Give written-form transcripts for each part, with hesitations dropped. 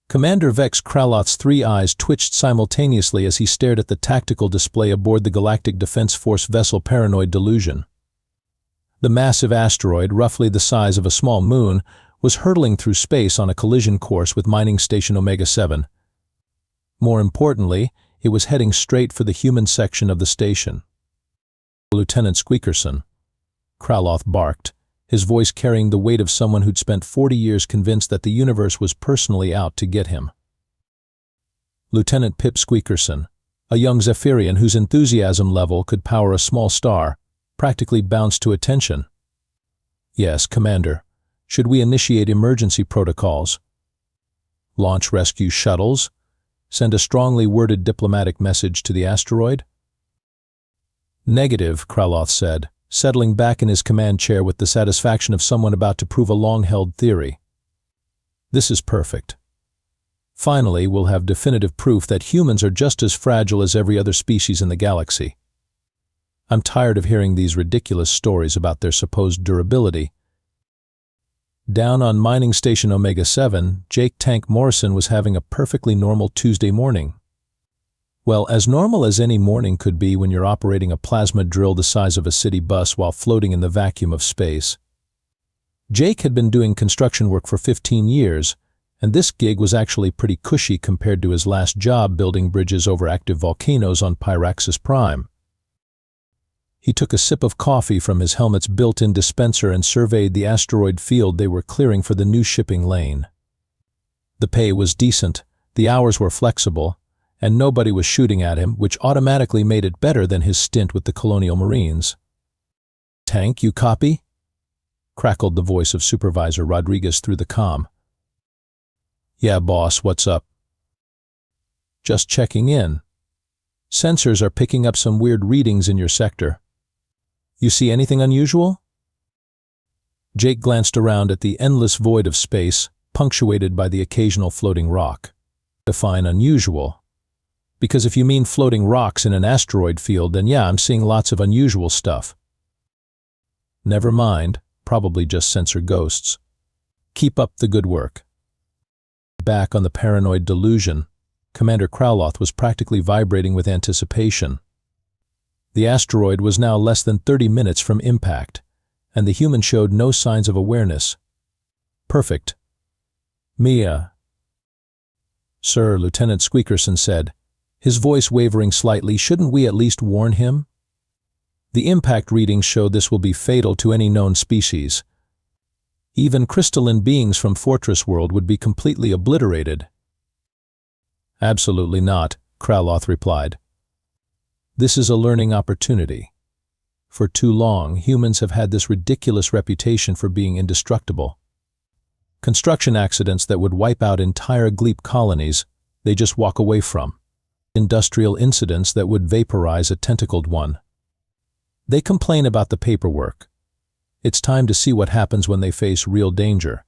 Commander Vex Kraloth's three eyes twitched simultaneously as he stared at the tactical display aboard the Galactic Defense Force vessel Paranoid Delusion. The massive asteroid, roughly the size of a small moon, was hurtling through space on a collision course with mining station Omega-7. More importantly, it was heading straight for the human section of the station. "Lieutenant Squeakerson," Kraloth barked, his voice carrying the weight of someone who'd spent 40 years convinced that the universe was personally out to get him. Lieutenant Pip Squeakerson, a young Zephyrian whose enthusiasm level could power a small star, practically bounced to attention. "Yes, Commander. Should we initiate emergency protocols? Launch rescue shuttles? Send a strongly worded diplomatic message to the asteroid?" "Negative," Kraloth said, settling back in his command chair with the satisfaction of someone about to prove a long-held theory. "This is perfect. Finally, we'll have definitive proof that humans are just as fragile as every other species in the galaxy. I'm tired of hearing these ridiculous stories about their supposed durability." Down on mining station Omega-7, Jake Tank Morrison was having a perfectly normal Tuesday morning. Well, as normal as any morning could be when you're operating a plasma drill the size of a city bus while floating in the vacuum of space. Jake had been doing construction work for 15 years, and this gig was actually pretty cushy compared to his last job building bridges over active volcanoes on Pyraxis Prime. He took a sip of coffee from his helmet's built-in dispenser and surveyed the asteroid field they were clearing for the new shipping lane. The pay was decent, the hours were flexible, and nobody was shooting at him, which automatically made it better than his stint with the Colonial Marines. "Tank, you copy?" crackled the voice of Supervisor Rodriguez through the comm. "Yeah, boss, what's up?" "Just checking in. Sensors are picking up some weird readings in your sector. You see anything unusual?" Jake glanced around at the endless void of space, punctuated by the occasional floating rock. "Define unusual. Because if you mean floating rocks in an asteroid field, then yeah, I'm seeing lots of unusual stuff." "Never mind, probably just sensor ghosts. Keep up the good work." Back on the Paranoid Delusion, Commander Kraloth was practically vibrating with anticipation. The asteroid was now less than 30 minutes from impact, and the human showed no signs of awareness. "Perfect. Mia." "Sir," Lieutenant Squeakerson said, his voice wavering slightly, "shouldn't we at least warn him? The impact readings show this will be fatal to any known species. Even crystalline beings from Fortress World would be completely obliterated." "Absolutely not," Kraloth replied. "This is a learning opportunity. For too long, humans have had this ridiculous reputation for being indestructible. Construction accidents that would wipe out entire Gleep colonies, they just walk away from. Industrial incidents that would vaporize a tentacled one. They complain about the paperwork. It's time to see what happens when they face real danger."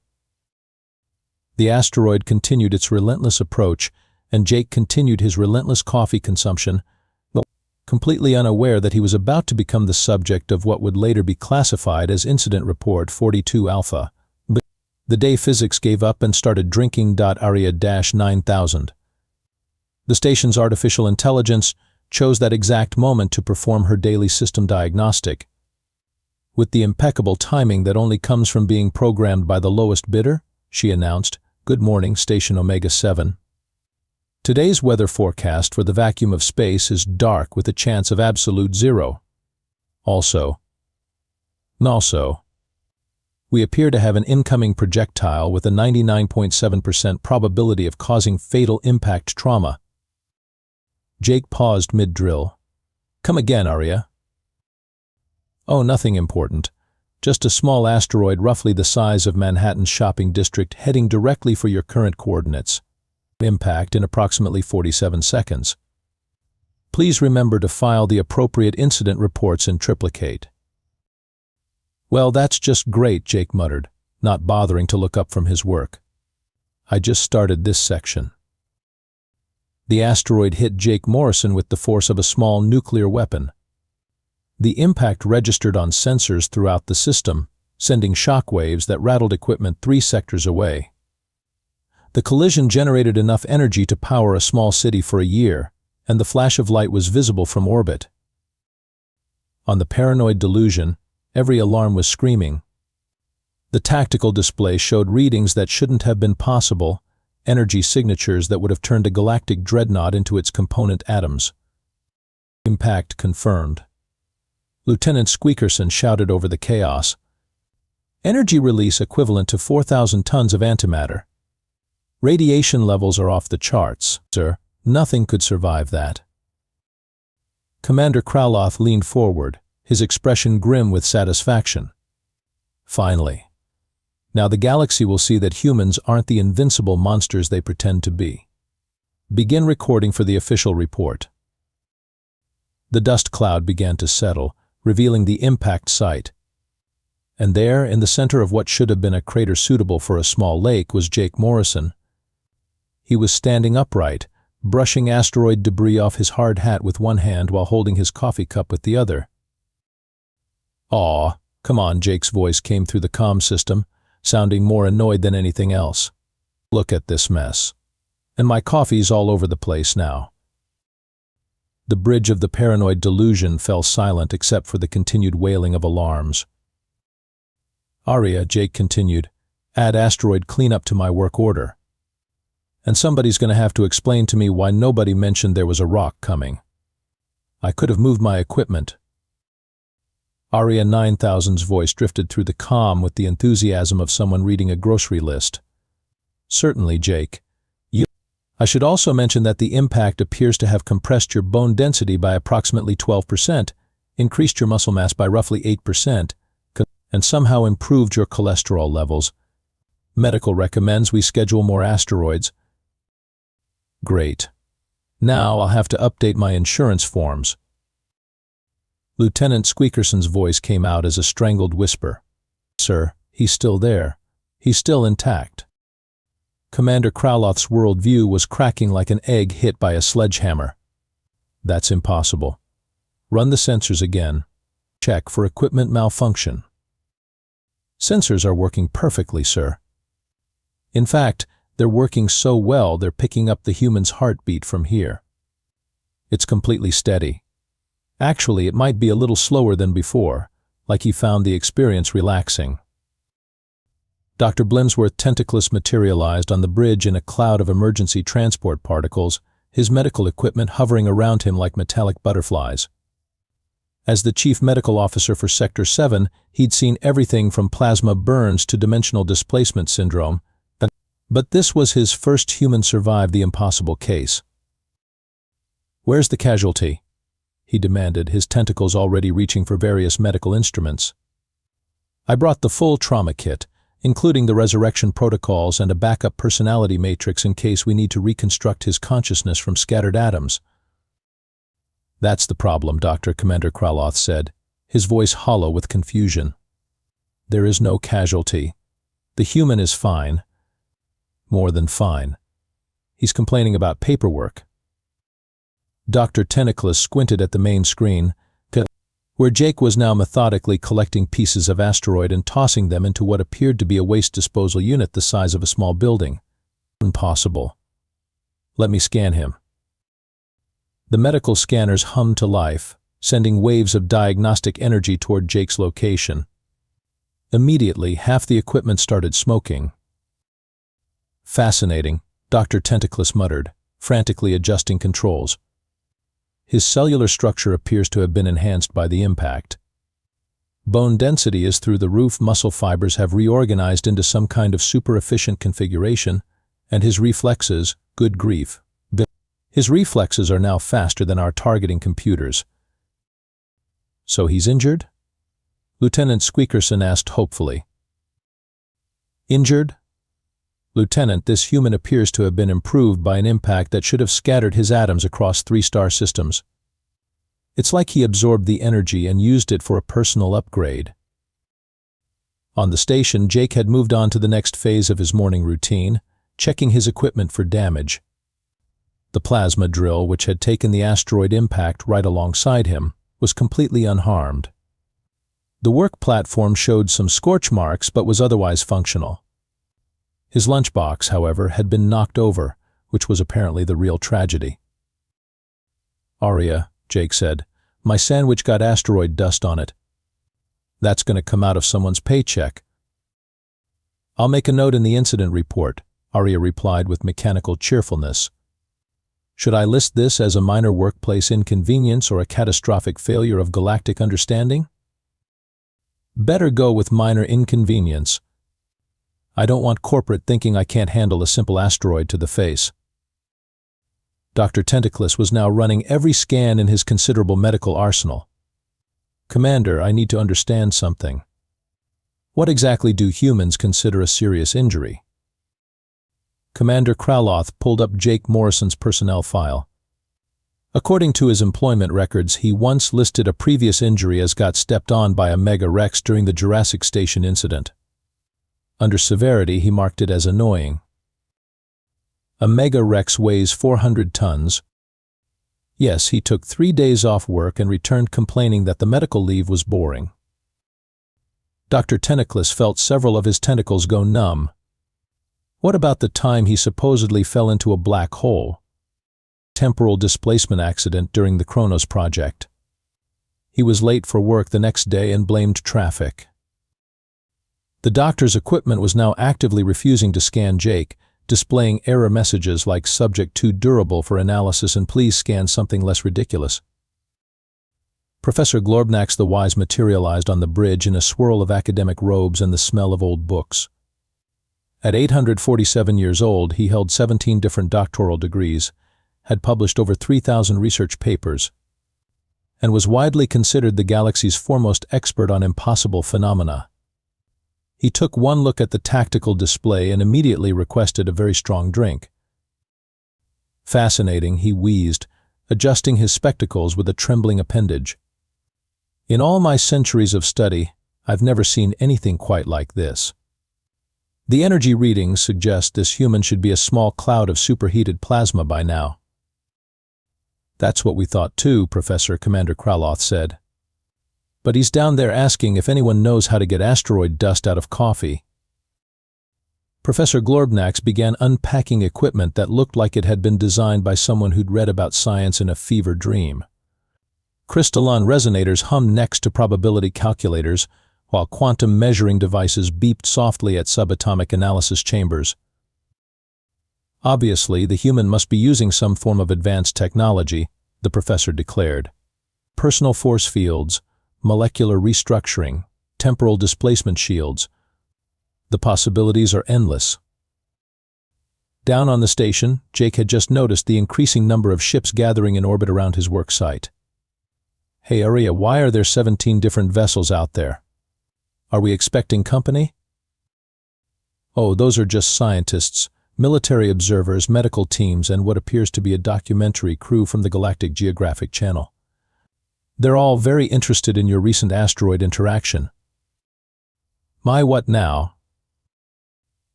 The asteroid continued its relentless approach, and Jake continued his relentless coffee consumption, completely unaware that he was about to become the subject of what would later be classified as Incident Report 42 Alpha. The day physics gave up and started drinking. Aria-9000. The station's artificial intelligence chose that exact moment to perform her daily system diagnostic. "With the impeccable timing that only comes from being programmed by the lowest bidder," she announced, "Good morning, Station Omega-7. Today's weather forecast for the vacuum of space is dark with a chance of absolute zero. Also, we appear to have an incoming projectile with a 99.7% probability of causing fatal impact trauma." Jake paused mid-drill. "Come again, Aria." "Oh, nothing important. Just a small asteroid roughly the size of Manhattan's shopping district heading directly for your current coordinates. Impact in approximately 47 seconds. Please remember to file the appropriate incident reports in triplicate." "Well, that's just great," Jake muttered, not bothering to look up from his work. "I just started this section." The asteroid hit Jake Morrison with the force of a small nuclear weapon. The impact registered on sensors throughout the system, sending shock waves that rattled equipment 3 sectors away. The collision generated enough energy to power a small city for a year, and the flash of light was visible from orbit. On the paranoid delusion, every alarm was screaming. The tactical display showed readings that shouldn't have been possible, energy signatures that would have turned a galactic dreadnought into its component atoms. Impact confirmed. Lieutenant Squeakerson shouted over the chaos. Energy release equivalent to 4,000 tons of antimatter. Radiation levels are off the charts, sir. Nothing could survive that. Commander Kraloth leaned forward, his expression grim with satisfaction. Finally. Now the galaxy will see that humans aren't the invincible monsters they pretend to be. Begin recording for the official report. The dust cloud began to settle, revealing the impact site. And there, in the center of what should have been a crater suitable for a small lake, was Jake Morrison. He was standing upright, brushing asteroid debris off his hard hat with one hand while holding his coffee cup with the other. "Aw, come on," Jake's voice came through the comm system, sounding more annoyed than anything else. "Look at this mess. And my coffee's all over the place now." The bridge of the paranoid delusion fell silent except for the continued wailing of alarms. "Aria," Jake continued, "add asteroid cleanup to my work order. And somebody's going to have to explain to me why nobody mentioned there was a rock coming. I could have moved my equipment." Aria 9000's voice drifted through the comm with the enthusiasm of someone reading a grocery list. "Certainly, Jake. I should also mention that the impact appears to have compressed your bone density by approximately 12%, increased your muscle mass by roughly 8%, and somehow improved your cholesterol levels. Medical recommends we schedule more asteroids." "Great. Now I'll have to update my insurance forms." Lieutenant Squeakerson's voice came out as a strangled whisper. "Sir, he's still there. He's still intact." Commander Kraloth's worldview was cracking like an egg hit by a sledgehammer. "That's impossible. Run the sensors again. Check for equipment malfunction." "Sensors are working perfectly, sir. In fact, they're working so well they're picking up the human's heartbeat from here. It's completely steady. Actually, it might be a little slower than before, like he found the experience relaxing." Dr. Blimsworth tentacles materialized on the bridge in a cloud of emergency transport particles, his medical equipment hovering around him like metallic butterflies. As the chief medical officer for Sector 7, he'd seen everything from plasma burns to dimensional displacement syndrome, but this was his first human survive the impossible case. "Where's the casualty?" he demanded, his tentacles already reaching for various medical instruments. "I brought the full trauma kit, including the resurrection protocols and a backup personality matrix in case we need to reconstruct his consciousness from scattered atoms." "That's the problem, Doctor," Commander Kraloth said, his voice hollow with confusion. "There is no casualty. The human is fine. More than fine. He's complaining about paperwork." Dr. Tentacles squinted at the main screen, where Jake was now methodically collecting pieces of asteroid and tossing them into what appeared to be a waste disposal unit the size of a small building. "Impossible. Let me scan him." The medical scanners hummed to life, sending waves of diagnostic energy toward Jake's location. Immediately, half the equipment started smoking. "Fascinating," Dr. Tentacles muttered, frantically adjusting controls. "His cellular structure appears to have been enhanced by the impact. Bone density is through the roof, muscle fibers have reorganized into some kind of super-efficient configuration, and his reflexes, good grief. His reflexes are now faster than our targeting computers." "So he's injured?" Lieutenant Squeakerson asked hopefully. "Injured? Lieutenant, this human appears to have been improved by an impact that should have scattered his atoms across 3 star systems. It's like he absorbed the energy and used it for a personal upgrade." On the station, Jake had moved on to the next phase of his morning routine, checking his equipment for damage. The plasma drill, which had taken the asteroid impact right alongside him, was completely unharmed. The work platform showed some scorch marks but was otherwise functional. His lunchbox, however, had been knocked over, which was apparently the real tragedy. "Aria," Jake said, "my sandwich got asteroid dust on it. That's going to come out of someone's paycheck." "I'll make a note in the incident report," Aria replied with mechanical cheerfulness. "Should I list this as a minor workplace inconvenience or a catastrophic failure of galactic understanding?" "Better go with minor inconvenience. I don't want corporate thinking I can't handle a simple asteroid to the face." Dr. Tentaclus was now running every scan in his considerable medical arsenal. "Commander, I need to understand something. What exactly do humans consider a serious injury?" Commander Kraloth pulled up Jake Morrison's personnel file. According to his employment records, he once listed a previous injury as got stepped on by a Mega Rex during the Jurassic Station incident. Under severity, he marked it as annoying. A Mega Rex weighs 400 tons. Yes, he took 3 days off work and returned complaining that the medical leave was boring. Dr. Tentaclus felt several of his tentacles go numb. What about the time he supposedly fell into a black hole? Temporal displacement accident during the Kronos project. He was late for work the next day and blamed traffic. The doctor's equipment was now actively refusing to scan Jake, displaying error messages like "subject too durable for analysis and please scan something less ridiculous." Professor Glorbnax the Wise materialized on the bridge in a swirl of academic robes and the smell of old books. At 847 years old, he held 17 different doctoral degrees, had published over 3,000 research papers, and was widely considered the galaxy's foremost expert on impossible phenomena. He took one look at the tactical display and immediately requested a very strong drink. "Fascinating," he wheezed, adjusting his spectacles with a trembling appendage. "In all my centuries of study, I've never seen anything quite like this. The energy readings suggest this human should be a small cloud of superheated plasma by now." "That's what we thought too," Professor Commander Kraloth said. "But he's down there asking if anyone knows how to get asteroid dust out of coffee." Professor Glorbnax began unpacking equipment that looked like it had been designed by someone who'd read about science in a fever dream. Crystalline resonators hummed next to probability calculators, while quantum measuring devices beeped softly at subatomic analysis chambers. "Obviously, the human must be using some form of advanced technology," the professor declared. "Personal force fields, molecular restructuring, temporal displacement shields. The possibilities are endless." Down on the station, Jake had just noticed the increasing number of ships gathering in orbit around his work site. "Hey, Aria, why are there 17 different vessels out there? Are we expecting company?" "Oh, those are just scientists, military observers, medical teams, and what appears to be a documentary crew from the Galactic Geographic Channel. They're all very interested in your recent asteroid interaction." "My what now?"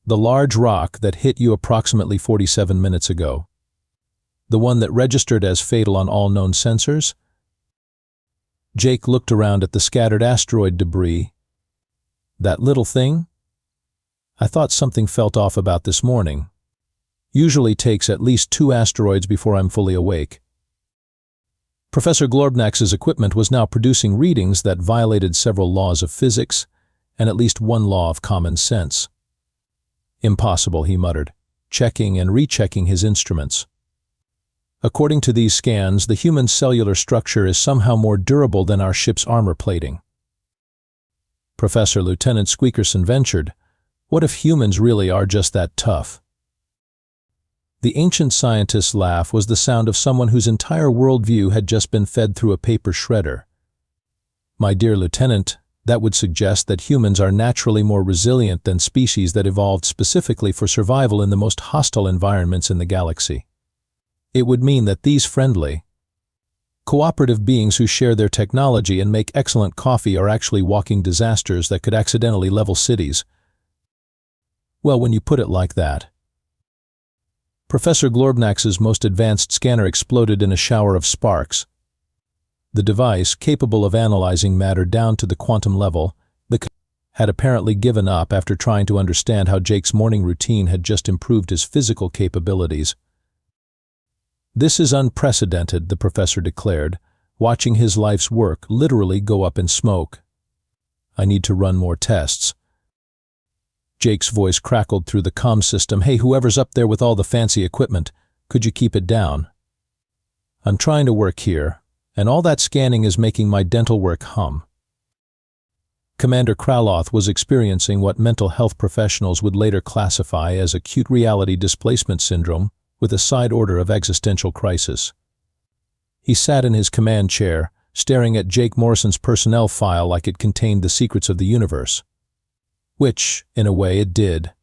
"The large rock that hit you approximately 47 minutes ago. The one that registered as fatal on all known sensors?" Jake looked around at the scattered asteroid debris. "That little thing? I thought something felt off about this morning. Usually takes at least 2 asteroids before I'm fully awake." Professor Glorbnax's equipment was now producing readings that violated several laws of physics and at least one law of common sense. "Impossible," he muttered, checking and rechecking his instruments. "According to these scans, the human cellular structure is somehow more durable than our ship's armor plating." Professor Lieutenant Squeakerson ventured, "What if humans really are just that tough?" The ancient scientist's laugh was the sound of someone whose entire worldview had just been fed through a paper shredder. "My dear Lieutenant, that would suggest that humans are naturally more resilient than species that evolved specifically for survival in the most hostile environments in the galaxy. It would mean that these friendly, cooperative beings who share their technology and make excellent coffee are actually walking disasters that could accidentally level cities." "Well, when you put it like that." Professor Glorbnax's most advanced scanner exploded in a shower of sparks. The device, capable of analyzing matter down to the quantum level, had apparently given up after trying to understand how Jake's morning routine had just improved his physical capabilities. "This is unprecedented," the professor declared, watching his life's work literally go up in smoke. "I need to run more tests." Jake's voice crackled through the comm system. "Hey, whoever's up there with all the fancy equipment, could you keep it down? I'm trying to work here, and all that scanning is making my dental work hum." Commander Kraloth was experiencing what mental health professionals would later classify as acute reality displacement syndrome with a side order of existential crisis. He sat in his command chair, staring at Jake Morrison's personnel file like it contained the secrets of the universe. Which, in a way, it did.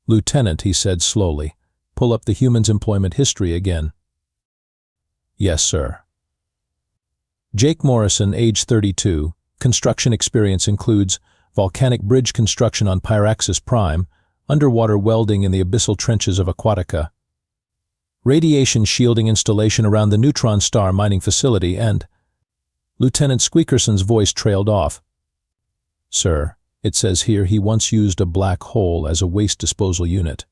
"Lieutenant," he said slowly, "pull up the human's employment history again." "Yes, sir." Jake Morrison, age 32, construction experience includes volcanic bridge construction on Pyraxis Prime, underwater welding in the abyssal trenches of Aquatica, radiation shielding installation around the neutron star mining facility, and Lieutenant Squeakerson's voice trailed off. "Sir, it says here he once used a black hole as a waste disposal unit."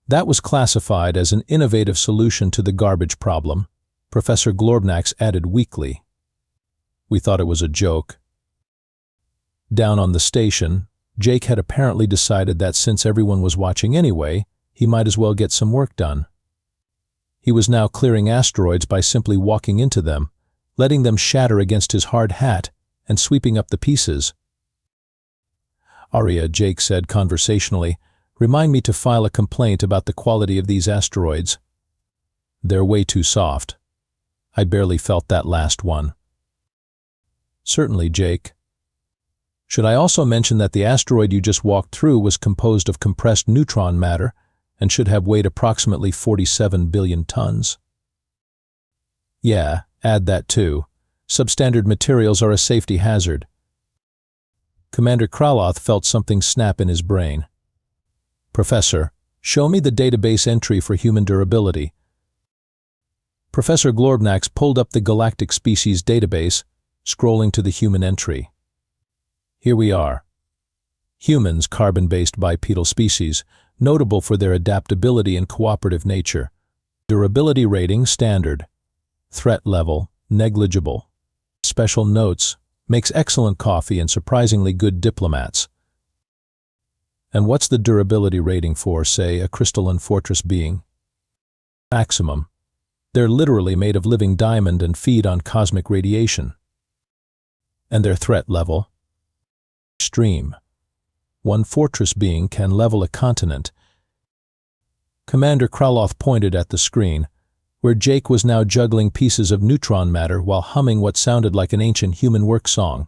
That was classified as an innovative solution to the garbage problem, Professor Glorbnax added weakly. "We thought it was a joke." Down on the station, Jake had apparently decided that since everyone was watching anyway, he might as well get some work done. He was now clearing asteroids by simply walking into them, letting them shatter against his hard hat, and sweeping up the pieces. "Arya," Jake said conversationally, "remind me to file a complaint about the quality of these asteroids. They're way too soft. I barely felt that last one." "Certainly, Jake." "Should I also mention that the asteroid you just walked through was composed of compressed neutron matter and should have weighed approximately 47 billion tons?" "Yeah, add that too. Substandard materials are a safety hazard." Commander Kraloth felt something snap in his brain. "Professor, show me the database entry for human durability." Professor Glorbnax pulled up the galactic species database, scrolling to the human entry. "Here we are. Humans, carbon-based bipedal species, notable for their adaptability and cooperative nature. Durability rating, standard. Threat level, negligible. Special notes, makes excellent coffee and surprisingly good diplomats." "And what's the durability rating for, say, a crystalline fortress being?" "Maximum. They're literally made of living diamond and feed on cosmic radiation." "And their threat level?" "Extreme. One fortress being can level a continent." Commander Kraloth pointed at the screen, where Jake was now juggling pieces of neutron matter while humming what sounded like an ancient human work song.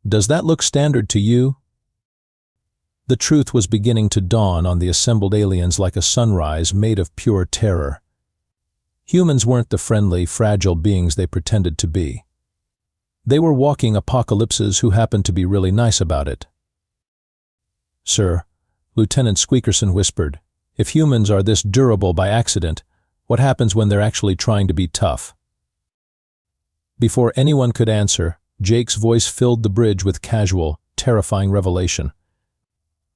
"Does that look standard to you?" The truth was beginning to dawn on the assembled aliens like a sunrise made of pure terror. Humans weren't the friendly, fragile beings they pretended to be. They were walking apocalypses who happened to be really nice about it. "Sir," Lieutenant Squeakerson whispered, "if humans are this durable by accident, what happens when they're actually trying to be tough?" Before anyone could answer, Jake's voice filled the bridge with casual, terrifying revelation.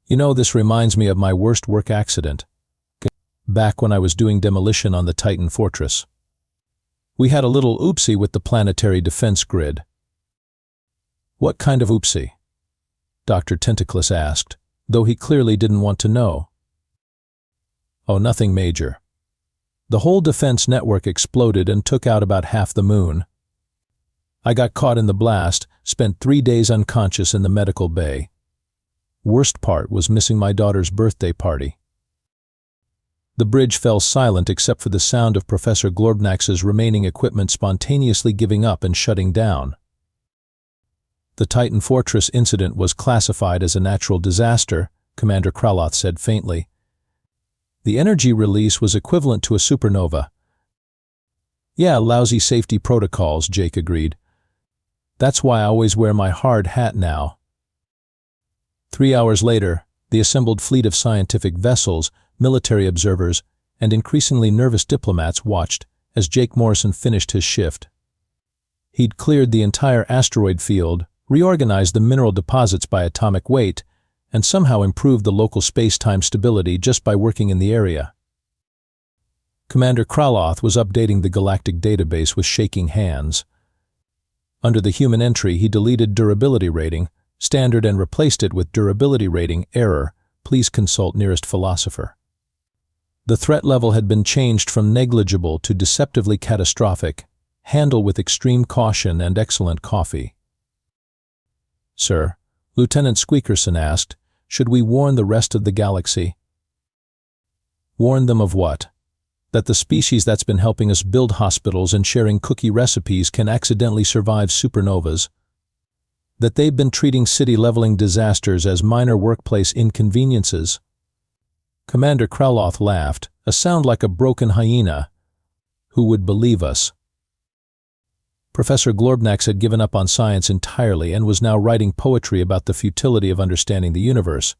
"You know, this reminds me of my worst work accident. Back when I was doing demolition on the Titan Fortress. We had a little oopsie with the planetary defense grid." "What kind of oopsie?" Dr. Tentaclus asked, though he clearly didn't want to know. "Oh, nothing major. The whole defense network exploded and took out about half the moon. I got caught in the blast, spent 3 days unconscious in the medical bay. Worst part was missing my daughter's birthday party." The bridge fell silent except for the sound of Professor Glorbnax's remaining equipment spontaneously giving up and shutting down. "The Titan Fortress incident was classified as a natural disaster," Commander Kraloth said faintly. "The energy release was equivalent to a supernova." "Yeah, lousy safety protocols," Jake agreed. "That's why I always wear my hard hat now." 3 hours later, the assembled fleet of scientific vessels, military observers, and increasingly nervous diplomats watched as Jake Morrison finished his shift. He'd cleared the entire asteroid field, reorganized the mineral deposits by atomic weight, and somehow improved the local space-time stability just by working in the area. Commander Kraloth was updating the galactic database with shaking hands. Under the human entry, he deleted durability rating, standard, and replaced it with durability rating, error, please consult nearest philosopher. The threat level had been changed from negligible to deceptively catastrophic, handle with extreme caution and excellent coffee. Sir, Lieutenant Squeakerson asked, should we warn the rest of the galaxy? Warn them of what? That the species that's been helping us build hospitals and sharing cookie recipes can accidentally survive supernovas. That they've been treating city-leveling disasters as minor workplace inconveniences. Commander Kraloth laughed, a sound like a broken hyena. Who would believe us? Professor Glorbnax had given up on science entirely and was now writing poetry about the futility of understanding the universe.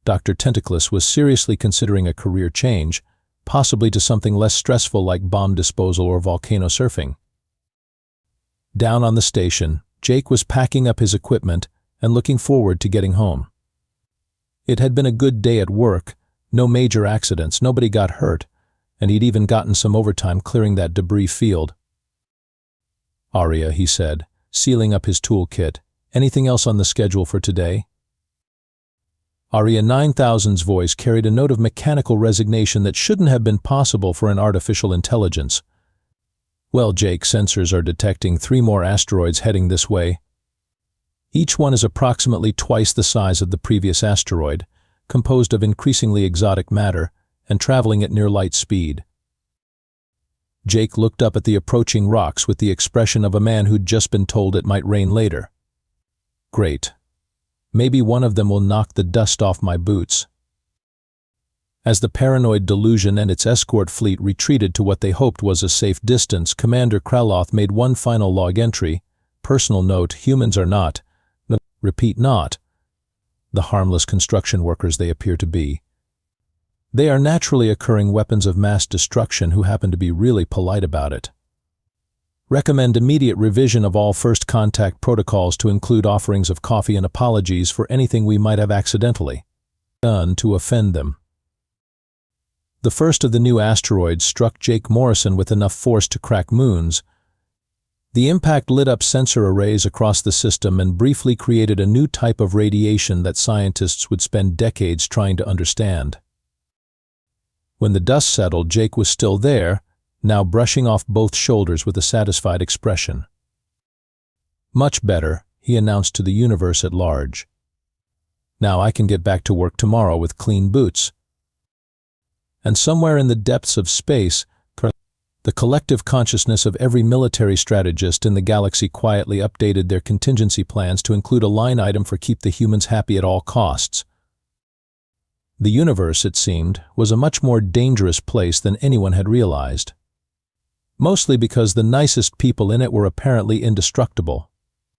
Dr. Tentaclus was seriously considering a career change, possibly to something less stressful like bomb disposal or volcano surfing. Down on the station, Jake was packing up his equipment and looking forward to getting home. It had been a good day at work, no major accidents, nobody got hurt, and he'd even gotten some overtime clearing that debris field. Arya, he said, sealing up his toolkit, anything else on the schedule for today? Arya 9000's voice carried a note of mechanical resignation that shouldn't have been possible for an artificial intelligence. Well, Jake, sensors are detecting 3 more asteroids heading this way. Each one is approximately twice the size of the previous asteroid, composed of increasingly exotic matter, and traveling at near light speed. Jake looked up at the approaching rocks with the expression of a man who'd just been told it might rain later. Great. Maybe one of them will knock the dust off my boots. As the paranoid delusion and its escort fleet retreated to what they hoped was a safe distance, Commander Kraloth made one final log entry. Personal note, humans are not, repeat not, the harmless construction workers they appear to be. They are naturally occurring weapons of mass destruction who happen to be really polite about it. Recommend immediate revision of all first contact protocols to include offerings of coffee and apologies for anything we might have accidentally done to offend them. The first of the new asteroids struck Jake Morrison with enough force to crack moons. The impact lit up sensor arrays across the system and briefly created a new type of radiation that scientists would spend decades trying to understand. When the dust settled, Jake was still there, now brushing off both shoulders with a satisfied expression. Much better, he announced to the universe at large. Now I can get back to work tomorrow with clean boots. And somewhere in the depths of space, the collective consciousness of every military strategist in the galaxy quietly updated their contingency plans to include a line item for keep the humans happy at all costs. The universe, it seemed, was a much more dangerous place than anyone had realized. Mostly because the nicest people in it were apparently indestructible.